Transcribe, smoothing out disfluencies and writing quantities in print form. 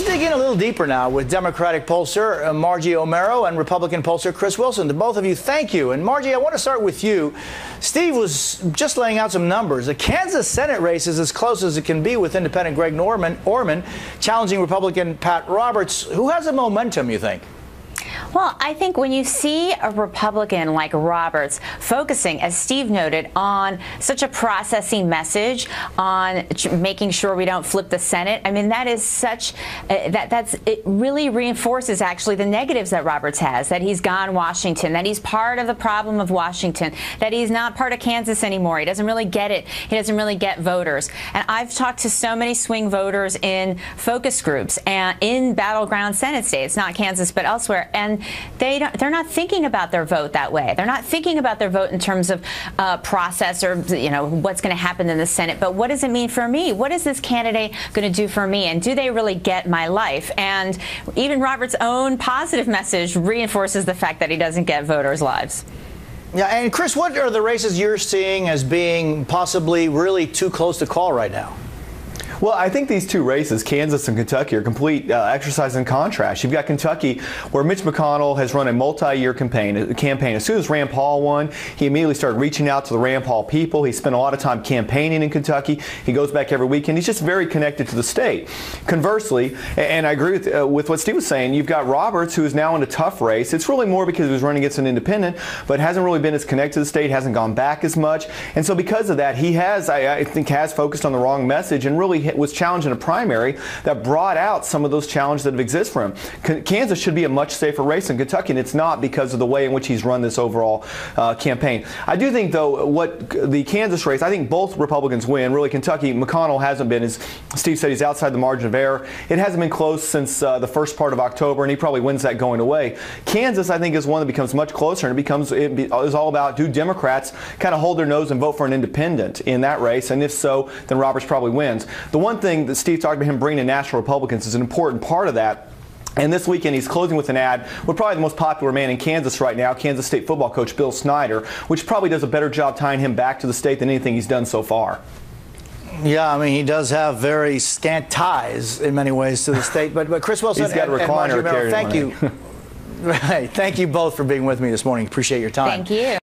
Let's dig in a little deeper now with Democratic pollster Margie Omero and Republican pollster Chris Wilson. To both of you, thank you. And Margie, I want to start with you. Steve was just laying out some numbers. The Kansas Senate race is as close as it can be with independent Greg Orman challenging Republican Pat Roberts. Who has the momentum, you think? Well, I think when you see a Republican like Roberts focusing, as Steve noted, on such a processing message, on making sure we don't flip the Senate, I mean, that is such, it really reinforces actually the negatives that Roberts has, that he's gone Washington, that he's part of the problem of Washington, that he's not part of Kansas anymore. He doesn't really get it. He doesn't really get voters. And I've talked to so many swing voters in focus groups and in battleground Senate states, not Kansas, but elsewhere. And they're not thinking about their vote that way. They're not thinking about their vote in terms of process or, you know, what's going to happen in the Senate. But what does it mean for me? What is this candidate going to do for me? And do they really get my life? And even Roberts' own positive message reinforces the fact that he doesn't get voters' lives. Yeah, and Chris, what are the races you're seeing as being possibly really too close to call right now? Well, I think these two races, Kansas and Kentucky, are complete exercise in contrast. You've got Kentucky, where Mitch McConnell has run a multi-year campaign. As soon as Rand Paul won, he immediately started reaching out to the Rand Paul people. He spent a lot of time campaigning in Kentucky. He goes back every weekend. He's just very connected to the state. Conversely, and I agree with what Steve was saying, you've got Roberts, who is now in a tough race. It's really more because he was running against an independent, but hasn't really been as connected to the state, hasn't gone back as much. And so because of that, he has, I think, focused on the wrong message and really was challenged in a primary that brought out some of those challenges that exist for him. Kansas should be a much safer race than Kentucky, and it's not because of the way in which he's run this overall campaign. I do think, though, what the Kansas race, I think both Republicans win. Really, Kentucky, McConnell hasn't been, as Steve said, he's outside the margin of error. It hasn't been close since the first part of October, and he probably wins that going away. Kansas, I think, is one that becomes much closer, and it is all about, do Democrats kind of hold their nose and vote for an independent in that race? And if so, then Roberts probably wins. The one thing that Steve talked about, him bringing in national Republicans, is an important part of that. And this weekend, he's closing with an ad with probably the most popular man in Kansas right now, Kansas State football coach Bill Snyder, which probably does a better job tying him back to the state than anything he's done so far. Yeah, I mean, he does have very scant ties in many ways to the state. But Chris Wilson, he's got a recliner, thank you. Right, thank you both for being with me this morning. Appreciate your time. Thank you.